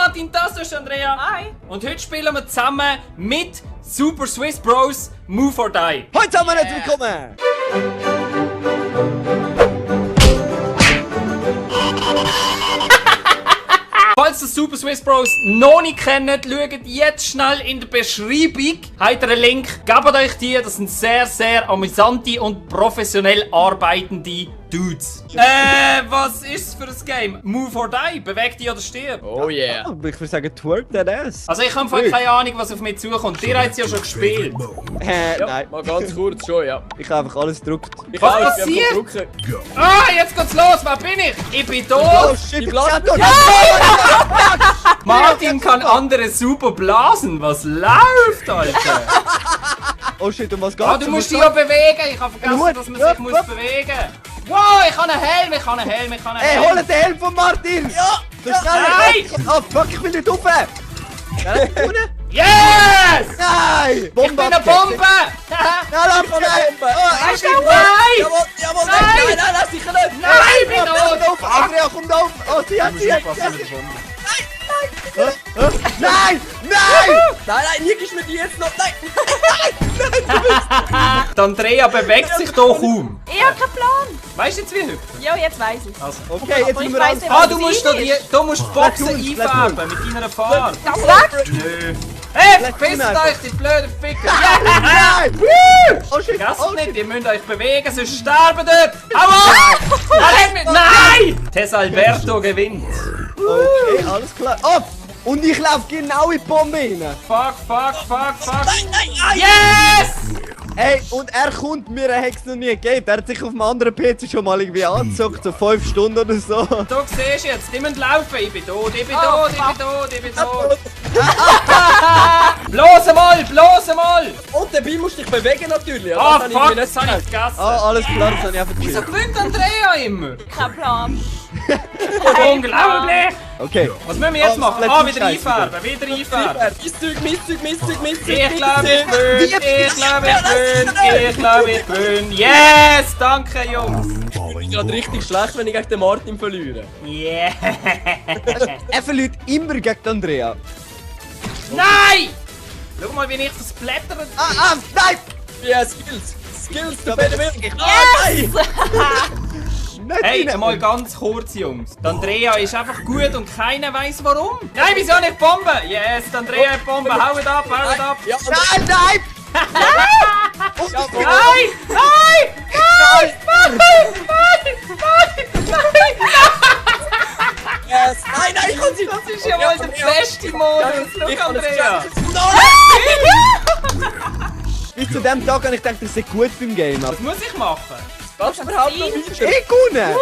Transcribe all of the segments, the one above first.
Martin, das ist Andrea. Hi. Und heute spielen wir zusammen mit Super Swiss Bros Move or Die. Heute zusammen herzlich willkommen! Falls ihr Super Swiss Bros noch nicht kennt, schaut jetzt schnell in der Beschreibung. Habt ihr einen Link, gebt euch die. Das sind sehr, sehr amüsante und professionell arbeitende Dudes. Was ist für ein Game? Move or Die? Beweg dich oder stirb? Oh yeah. Ich würde sagen, twerk that ass. Also ich habe voll keine Ahnung, was auf mich zukommt. Ihr habt es ja schon gespielt. Ja, Nein. mal ganz kurz schon, ja. Ich habe einfach alles gedruckt. Ich Was auch, ich bin passiert? am Drucken. Ah, jetzt geht's los. Wer bin ich? Ich bin da. Oh shit, Die ich Blasen- bin Martin kann andere super blasen. Was läuft, Alter? Oh shit, um was geht's? Ah, du musst dich ja bewegen. Ich habe vergessen, Gut, dass man ja, sich muss gut. bewegen muss. Wow, ich habe einen Helm, ich habe einen Helm, ich habe einen Hey, Helm. hol den Helm von Martin! Ja! Nein! Oh fuck, ich will nicht rauf! Yes! Nein! Ich bin eine Bombe! Nein, lass mich! Oh, Hast du Nein! Jawohl, jawohl, Nein! nein, sicher nicht! Nein, ich bin tot! Andrea, komm da auf! Oh, sie hat! Nein! Nein! Nein, nie gibst du mir die jetzt noch! Nein! Die Andrea bewegt sich hier kaum. Ich hab keinen Plan. Weißt du jetzt wie hübsch? Ja, jetzt weiss ich. Okay, jetzt Aber ich müssen wir weiss alles... nicht, Ah, du musst die Boxen Let's einfärben mit deiner Farbe. Das weg! Nö. Hey, Let's verpisst do euch, die blöden Ficker! Ja! Nein! Oh shit! Vergesst Oh nicht, shit! ihr müsst euch bewegen, sonst sterben dort! Aua! Nein! Tessa Alberto gewinnt. Okay, alles klar. Oh! Und ich laufe genau in die Bombe rein. Fuck, fuck, fuck, fuck. Nein! Yes! Hey, und er kommt mir, er hat es noch nie gegeben. Er hat sich auf einem anderen PC schon mal irgendwie angezockt, so 5 Stunden oder so. Du siehst jetzt, die müssen laufen. Ich bin tot, ich bin tot, ich bin tot, ich bin tot. Bloß einmal! Und dabei musst du dich bewegen natürlich. Ah, Das habe ich fuck, mir das nicht habe ich gedacht. vergessen. Ah, alles klar, das habe ich einfach Wieso gechillt. gewinnt Andrea immer? Kein Plan. Unglaublich! Okay. Was müssen wir jetzt Oh, machen? let's Ah, do wieder Scheiße. einfärben, wieder einfärben. Mein Zeug. Ich glaube, ich gewinne. Yes, danke, Jungs. Ich bin gerade richtig schlecht, wenn ich gegen den Martin verliere. Yeah. Er verliert immer gegen Andrea. Nein! Schau mal, wie ich das blättere. Nein! Ja, Skills, du better will. Yes! Nicht Hey, rein. mal ganz kurz, Jungs. Die Andrea ist einfach gut und keiner weiß warum. Nein, wieso nicht Bombe? Yes, die Andrea hat Bombe. Haut ab, haut ab. Ja, Nein, nein! Nein! Nein! yes. Nein, ich kann sie. Das ist ja mal der beste Modus. Schau, Andrea. Bis zu dem Tag habe ich gedacht, das ist gut beim Game. Was muss ich machen? Darfst du überhaupt noch weiter? Ich gewonnen!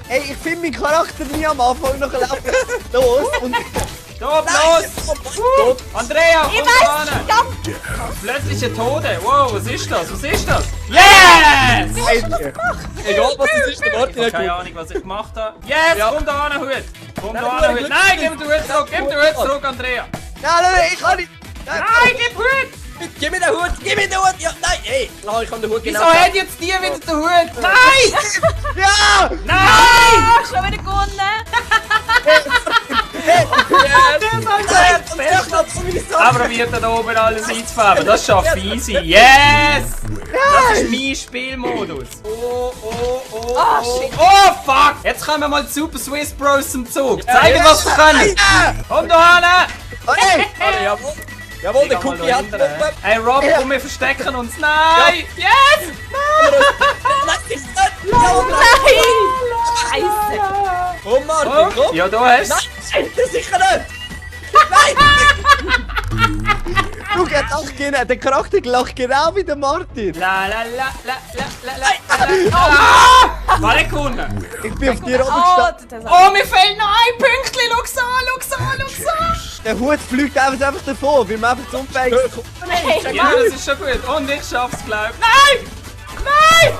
Ey, ich finde meinen Charakter nie am Anfang noch laufen los und Stopp, los! Gott. Andrea, Ich komm weiss! ran! Verdammt! Plötzliche Tode. Wow, was ist das? Was ist das? Yes! hey, Egal was es ist, der Ich Martin habe hat keine gut. Ahnung, was ich gemacht habe. Yes, Ja. komm da an, Hut! Komm da Nein, an, nein, Hut! Nein, gib mir den Hut zurück! Gib mir den Hut zurück, Andrea! nein, ich kann nicht. Nein, gib Hut! Gib mir den Hut, Ja, nein, ey. Nein, ich kann den Hut Wieso genau. hat jetzt die wieder den Hut? Nein! Ja! Nein! Ah, schon wieder gewonnen! Er probiert da oben alles einzufärben. Das schafft easy. Yes! Das ist mein Spielmodus. Oh, shit. oh, fuck! Jetzt kommen mal die Super Swiss Bros zum Zug. Zeigen, was sie können. Komm da hin! Hey! Jawohl, der Geh mal Cookie hat da Bombe. hinten. Hey Rob, komm, wir verstecken uns. Nein! Yes! Nein, ist nicht. Jawohl, Scheiße! komm, Martin, Oh, komm. ja, du hast. Nein, das sicher nicht. Nein! Du, der Charakter lacht genau wie der Martin. La la la la la la la. Ah! War ich gewonnen? Ich bin auf dir oben Oh, gestanden. das Oh, mir fehlt noch ein Pünktchen. Schau's an. Der Hut fliegt einfach davon, weil man einfach zu unfähig ist. Nein! Ja, das ist schon gut. Und ich schaff's, glaub ich. Nein! Nein!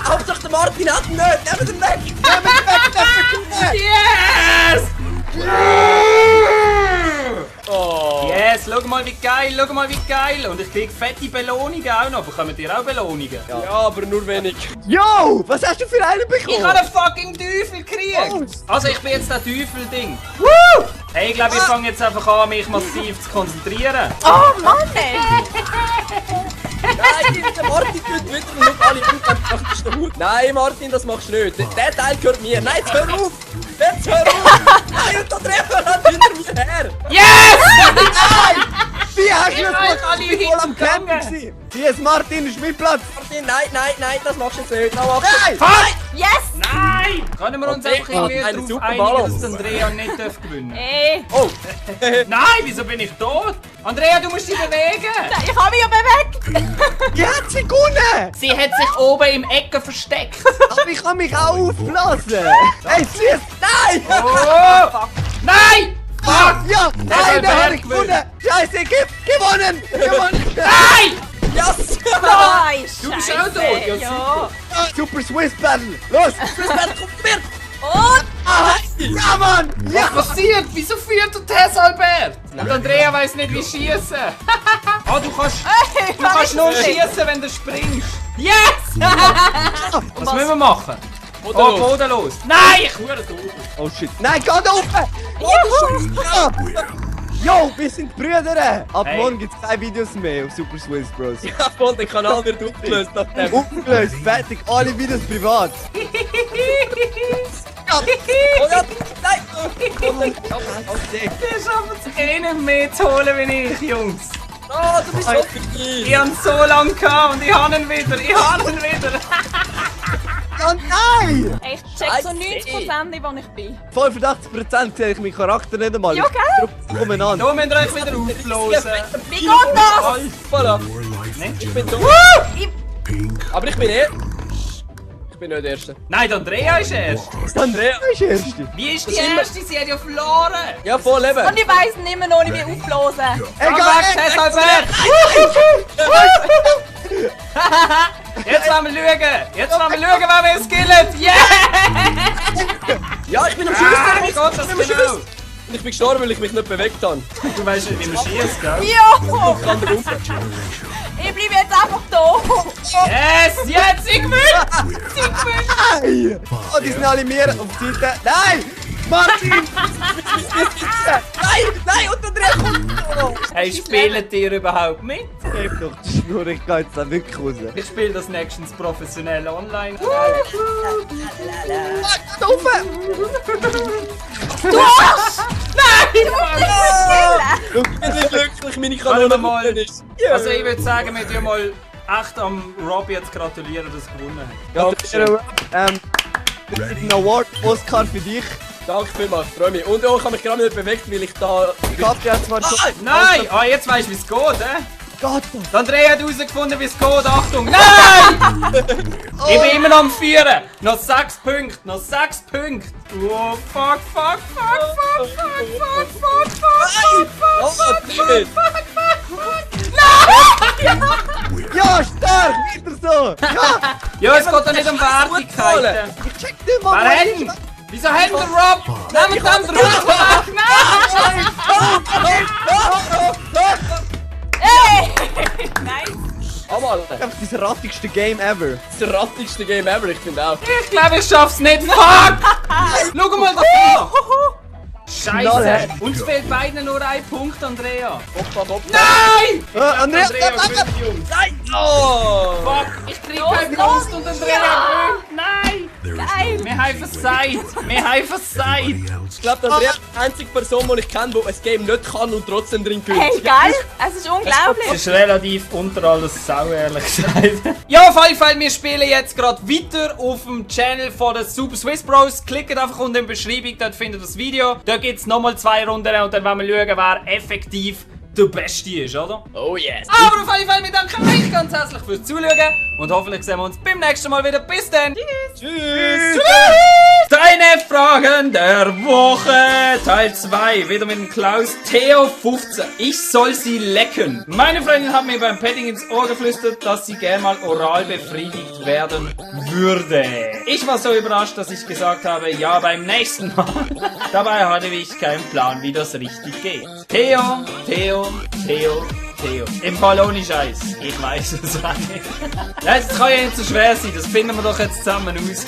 Hauptsache der Martin hat ihn nicht. Nehmen den weg. Yes! Oh. Yes, schau mal wie geil, schau mal wie geil. Und ich krieg fette Belohnungen auch noch. Bekommt ihr auch Belohnungen? Ja, aber nur wenig. Yo, was hast du für einen bekommen? Ich habe einen fucking Teufel gekriegt! Also ich bin jetzt der Teufel-Ding. Hey, ich glaube, ich fange jetzt einfach an, mich massiv zu konzentrieren. Oh Mann, ey. Nein, der Martin tut wieder und schaut alle an, dann machst du den Hut. Nein, Martin, das machst du nicht. Der Teil gehört mir. Nein, jetzt hör auf! Jetzt hör auf! Nein, und der Treffer hat hinter mir her! Yes! Wie hast du das Nein, gemacht? alle Ich bin voll am hingegangen. Campen gewesen. Hier ist Martin, ist mein Platz. Martin, nein, das machst du jetzt nicht. Noch Nein! Fuck! Yes! Nein! Können wir uns Okay, einfach irgendwie eine darauf super einigen, Balance. dass Andrea nicht gewinnen darf? Ey. Oh! Nein, wieso bin ich tot? Andrea, du musst dich bewegen! Ich habe mich ja bewegt. Die hat sie gewonnen. Sie hat sich oben im Ecken versteckt. Aber ich kann mich auch aufblasen. Hey, sie ist... Nein! Oh! Nein! Fuck! Ja, Der soll einer hat Berg gewonnen. Scheiße, gewonnen. Gewonnen. Nein! Yes! Nein, Du bist auch tot, ja, Ja. Super Swiss Battle. Los. Und? Ja, Mann. Was Ja. passiert? Wieso führt der Tess Albert? Und Andrea weiss nicht wie schießen. Ah, du kannst nur schießen, wenn du springst. Yes! Was müssen wir machen? Oh, bodenlos. Nein, ich hure tot. Oh shit. Nein, geh da oben. Ja. Yo, wir sind Brüder. Ab Hey. morgen gibt's keine Videos mehr auf Super Swiss Bros. Ja, voll, der Kanal wird aufgelöst nach dem. Aufgelöst, fertig, alle Videos privat. Oh ja, nein! Wir schaffen es eh nicht mehr zu holen wie ich, Jungs. Oh, du bist so Ich verdient! habe ihn so lange gehabt und ich habe ihn wieder. Ich habe ihn wieder. Ja, nein! Ey, ich check so 90% nicht, wo ich bin. 85% sehe ich meinen Charakter nicht einmal. Ja, gell? Ich komme an. Da müsst ihr euch wieder auflösen. Wie geht das? Voilà. Nein? Ich bin tot. Aber ich bin Ich bin nicht der Erste. Nein, die Andrea ist erst. Andrea. Du bist Erste. Wie ist die erste? Sie hat ja verloren. Ja, voll eben. Und ich weiss nicht mehr noch nicht, wie auflösen. Komm weg, Tess Albert. Jetzt wollen wir schauen. Jetzt wollen wir schauen, wer wir es killen. Yeah! Ja, ich bin am Ah, Schiessen. wie geht das Ich bin am genau? Schiessen. Und ich bin gestorben, weil ich mich nicht bewegt habe. Du weißt nicht, wie man schießt, gell? Jo! Ich kann da runter. Ich bleibe jetzt einfach da. Yes, jetzt, ich gewinne! Ich gewinne! Nein! Oh, die sind alle mir auf die Seite. Nein! Martin! Nein, und Andrea kommt. Hey, spielt ihr überhaupt mit? Gib doch die Schnur, ich gehe jetzt da wirklich raus. Ich spiele das nächstens professionell online. Da oben! Ich bin nicht glücklich, meine Können wir Kanone mal... unten ist. Also ich würde sagen, wir tun mal echt am Rob jetzt gratulieren, dass er gewonnen hat. Ja, das ist ein Award Oscar für dich. Danke vielmals, freue mich. Und ich habe mich gerade nicht bewegt, weil ich da... Ich hab dir zwar schon... Nein! Ah, jetzt weißt du, wie es geht, hä? Gott! Die Andrea hat herausgefunden, wie es geht. Achtung! Nein! Ich bin immer noch am Führen. Noch 6 Punkte. Noch 6 Punkte. Oh, fuck, fuck, fuck, fuck, fuck, fuck, fuck, fuck, Oh, fuck, nicht! Ja, stark! Weiter so! Ja! Ja, es geht doch nicht um Wertigkeiten. Ich check nicht mal! Wer hat ihn? Wieso hat ihn der Rob? Nehmt den Rob weg! Nein! Ey! Nice. Aber Das ist das rattigste Game ever. das rattigste Game ever, ich finde auch. Ich glaube, ich schaff's nicht. Fuck! Schau mal da! Scheiße! Uns fehlt beiden nur ein Punkt, Andrea. Hopp. Nein! Andrea! gewinnt, Jungs. Nein! Oh! Fuck! Ich krieg keinen Post und Andrea gewinnt! Nein! Geil. Wir haben versagt! Wir haben versagt! Ich glaube, Andrea ist die einzige Person, die ich kenne, die ein Game nicht kann und trotzdem drin gewinnt. Hey, geil. Es ist unglaublich. Das ist relativ unter alles sau, ehrlich gesagt. Ja, auf jeden Fall, wir spielen jetzt gerade weiter auf dem Channel von den Super Swiss Bros. Klickt einfach unten in der Beschreibung, dort findet ihr das Video. Da gibt es nochmal 2 Runden und dann wollen wir schauen, wer effektiv der Beste ist, oder? Oh yes! Aber auf jeden Fall, wir danken euch ganz herzlich fürs Zuschauen und hoffentlich sehen wir uns beim nächsten Mal wieder. Bis dann! Tschüss! Deine Fragen der Woche, Teil 2, wieder mit dem Klaus. Theo 15, ich soll sie lecken. Meine Freundin hat mir beim Petting ins Ohr geflüstert, dass sie gerne mal oral befriedigt werden würde. Ich war so überrascht, dass ich gesagt habe, ja, beim nächsten Mal. Dabei hatte ich keinen Plan, wie das richtig geht. Theo. Im Fall ohne Scheiß. Ich weiß es auch nicht. Das kann ja nicht so schwer sein, das finden wir doch jetzt zusammen aus.